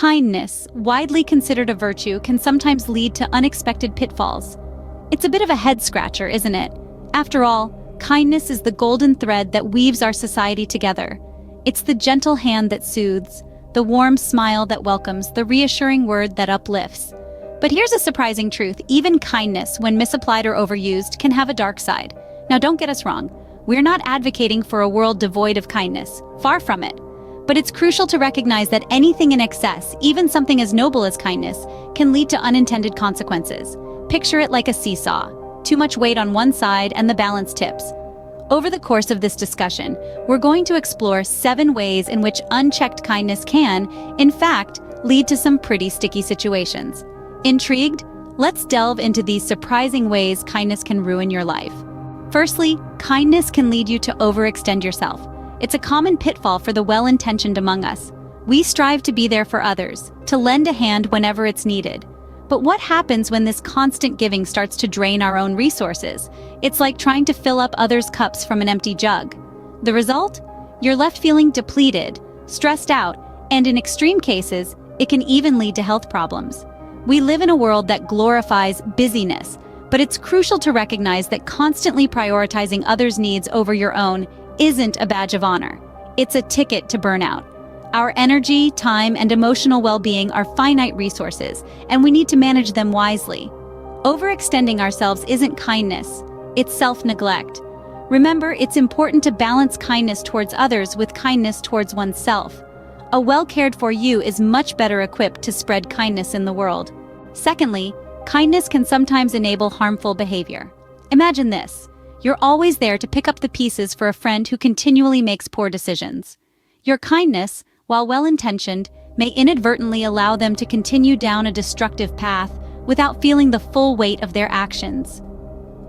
Kindness, widely considered a virtue, can sometimes lead to unexpected pitfalls. It's a bit of a head-scratcher, isn't it? After all, kindness is the golden thread that weaves our society together. It's the gentle hand that soothes, the warm smile that welcomes, the reassuring word that uplifts. But here's a surprising truth: even kindness, when misapplied or overused, can have a dark side. Now, don't get us wrong. We're not advocating for a world devoid of kindness. Far from it. But it's crucial to recognize that anything in excess, even something as noble as kindness, can lead to unintended consequences. Picture it like a seesaw. Too much weight on one side and the balance tips. Over the course of this discussion, we're going to explore 7 ways in which unchecked kindness can, in fact, lead to some pretty sticky situations. Intrigued? Let's delve into these surprising ways kindness can ruin your life. Firstly, kindness can lead you to overextend yourself. It's a common pitfall for the well-intentioned among us. We strive to be there for others, to lend a hand whenever it's needed. But what happens when this constant giving starts to drain our own resources? It's like trying to fill up others' cups from an empty jug. The result? You're left feeling depleted, stressed out, and in extreme cases, it can even lead to health problems. We live in a world that glorifies busyness, but it's crucial to recognize that constantly prioritizing others' needs over your own isn't a badge of honor. It's a ticket to burnout. Our energy, time, and emotional well-being are finite resources, and we need to manage them wisely. Overextending ourselves isn't kindness, it's self-neglect. Remember, it's important to balance kindness towards others with kindness towards oneself. A well-cared-for you is much better equipped to spread kindness in the world. Secondly, kindness can sometimes enable harmful behavior. Imagine this. You're always there to pick up the pieces for a friend who continually makes poor decisions. Your kindness, while well-intentioned, may inadvertently allow them to continue down a destructive path without feeling the full weight of their actions.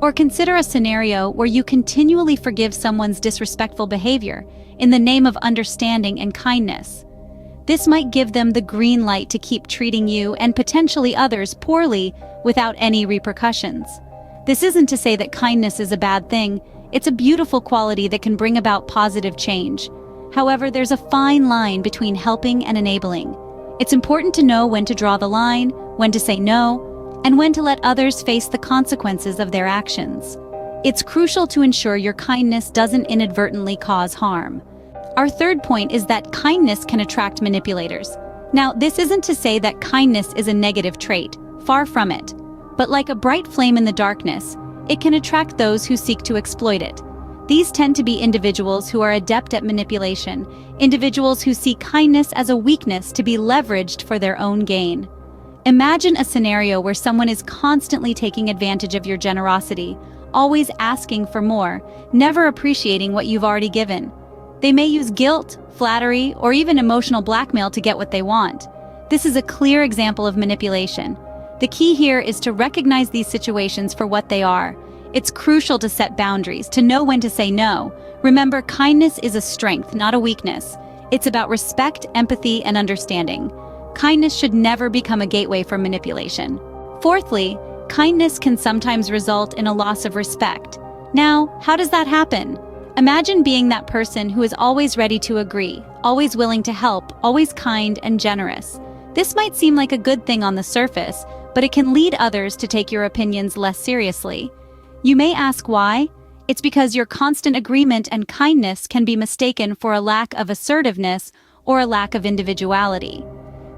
Or consider a scenario where you continually forgive someone's disrespectful behavior in the name of understanding and kindness. This might give them the green light to keep treating you and potentially others poorly without any repercussions. This isn't to say that kindness is a bad thing. It's a beautiful quality that can bring about positive change. However, there's a fine line between helping and enabling. It's important to know when to draw the line, when to say no, and when to let others face the consequences of their actions. It's crucial to ensure your kindness doesn't inadvertently cause harm. Our third point is that kindness can attract manipulators. Now, this isn't to say that kindness is a negative trait. Far from it. But like a bright flame in the darkness, it can attract those who seek to exploit it. These tend to be individuals who are adept at manipulation, individuals who see kindness as a weakness to be leveraged for their own gain. Imagine a scenario where someone is constantly taking advantage of your generosity, always asking for more, never appreciating what you've already given. They may use guilt, flattery, or even emotional blackmail to get what they want. This is a clear example of manipulation. The key here is to recognize these situations for what they are. It's crucial to set boundaries, to know when to say no. Remember, kindness is a strength, not a weakness. It's about respect, empathy, and understanding. Kindness should never become a gateway for manipulation. Fourthly, kindness can sometimes result in a loss of respect. Now, how does that happen? Imagine being that person who is always ready to agree, always willing to help, always kind and generous. This might seem like a good thing on the surface, but it can lead others to take your opinions less seriously. You may ask why? It's because your constant agreement and kindness can be mistaken for a lack of assertiveness or a lack of individuality.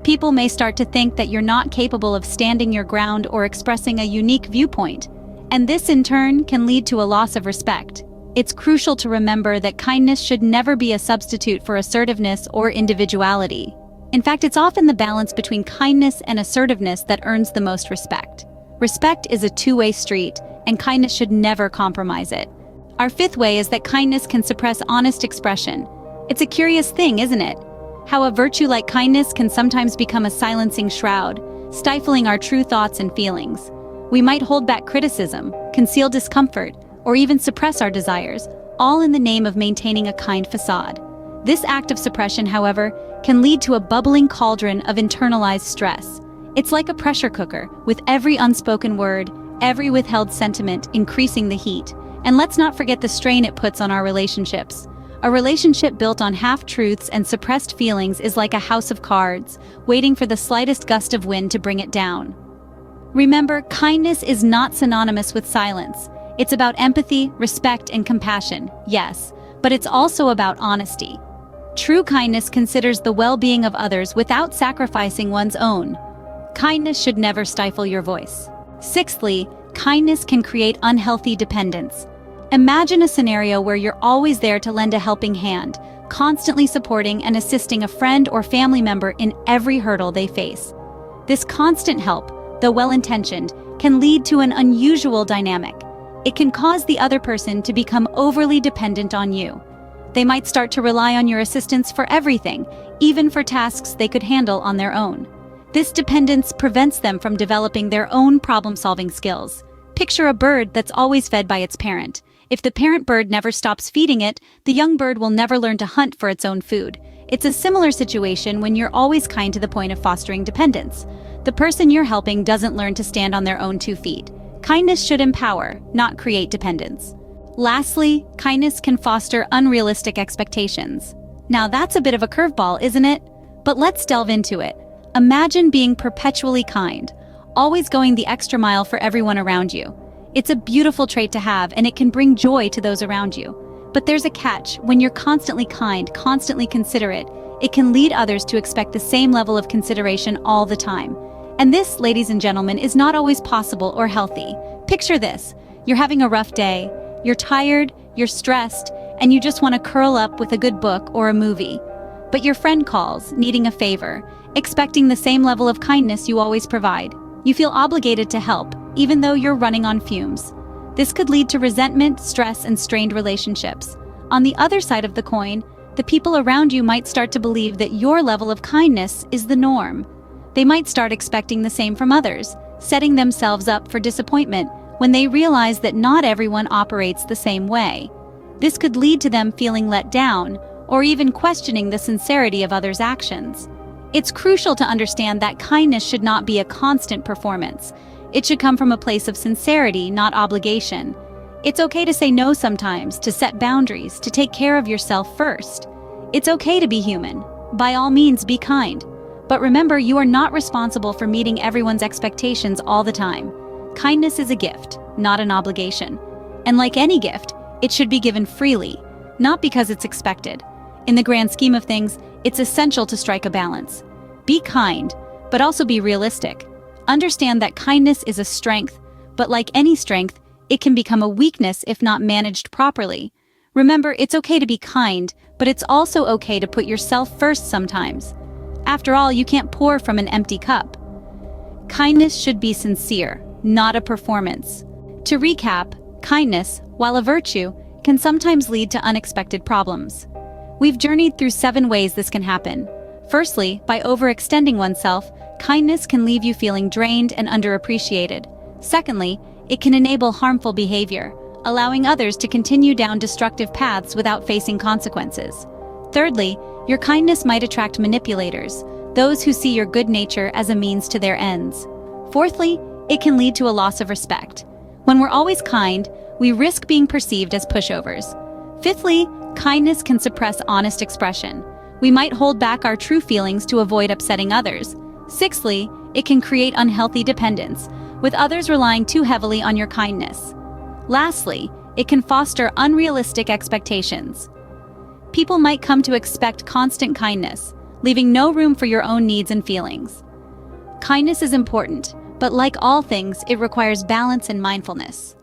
People may start to think that you're not capable of standing your ground or expressing a unique viewpoint, and this in turn can lead to a loss of respect. It's crucial to remember that kindness should never be a substitute for assertiveness or individuality. In fact, it's often the balance between kindness and assertiveness that earns the most respect. Respect is a two-way street, and kindness should never compromise it. Our fifth way is that kindness can suppress honest expression. It's a curious thing, isn't it? How a virtue like kindness can sometimes become a silencing shroud, stifling our true thoughts and feelings. We might hold back criticism, conceal discomfort, or even suppress our desires, all in the name of maintaining a kind facade. This act of suppression, however, can lead to a bubbling cauldron of internalized stress. It's like a pressure cooker, with every unspoken word, every withheld sentiment increasing the heat. And let's not forget the strain it puts on our relationships. A relationship built on half-truths and suppressed feelings is like a house of cards, waiting for the slightest gust of wind to bring it down. Remember, kindness is not synonymous with silence. It's about empathy, respect, and compassion, yes, but it's also about honesty. True kindness considers the well-being of others without sacrificing one's own. Kindness should never stifle your voice. Sixthly, kindness can create unhealthy dependence. Imagine a scenario where you're always there to lend a helping hand, constantly supporting and assisting a friend or family member in every hurdle they face. This constant help, though well-intentioned, can lead to an unusual dynamic. It can cause the other person to become overly dependent on you. They might start to rely on your assistance for everything, even for tasks they could handle on their own. This dependence prevents them from developing their own problem-solving skills. Picture a bird that's always fed by its parent. If the parent bird never stops feeding it, the young bird will never learn to hunt for its own food. It's a similar situation when you're always kind to the point of fostering dependence. The person you're helping doesn't learn to stand on their own 2 feet. Kindness should empower, not create dependence. Lastly, kindness can foster unrealistic expectations. Now that's a bit of a curveball, isn't it? But let's delve into it. Imagine being perpetually kind, always going the extra mile for everyone around you. It's a beautiful trait to have, and it can bring joy to those around you. But there's a catch. When you're constantly kind, constantly considerate, it can lead others to expect the same level of consideration all the time. And this, ladies and gentlemen, is not always possible or healthy. Picture this. You're having a rough day. You're tired, you're stressed, and you just want to curl up with a good book or a movie. But your friend calls, needing a favor, expecting the same level of kindness you always provide. You feel obligated to help, even though you're running on fumes. This could lead to resentment, stress, and strained relationships. On the other side of the coin, the people around you might start to believe that your level of kindness is the norm. They might start expecting the same from others, setting themselves up for disappointment when they realize that not everyone operates the same way. This could lead to them feeling let down, or even questioning the sincerity of others' actions. It's crucial to understand that kindness should not be a constant performance. It should come from a place of sincerity, not obligation. It's okay to say no sometimes, to set boundaries, to take care of yourself first. It's okay to be human. By all means, be kind. But remember, you are not responsible for meeting everyone's expectations all the time. Kindness is a gift, not an obligation. And like any gift, it should be given freely, not because it's expected. In the grand scheme of things, it's essential to strike a balance. Be kind, but also be realistic. Understand that kindness is a strength, but like any strength, it can become a weakness if not managed properly. Remember, it's okay to be kind, but it's also okay to put yourself first sometimes. After all, you can't pour from an empty cup. Kindness should be sincere, not a performance. To recap, kindness, while a virtue, can sometimes lead to unexpected problems. We've journeyed through 7 ways this can happen. Firstly, by overextending oneself, kindness can leave you feeling drained and underappreciated. Secondly, it can enable harmful behavior, allowing others to continue down destructive paths without facing consequences. Thirdly, your kindness might attract manipulators, those who see your good nature as a means to their ends. Fourthly, it can lead to a loss of respect. When we're always kind, we risk being perceived as pushovers. Fifthly, kindness can suppress honest expression. We might hold back our true feelings to avoid upsetting others. Sixthly, it can create unhealthy dependence, with others relying too heavily on your kindness. Lastly, it can foster unrealistic expectations. People might come to expect constant kindness, leaving no room for your own needs and feelings. Kindness is important, but like all things, it requires balance and mindfulness.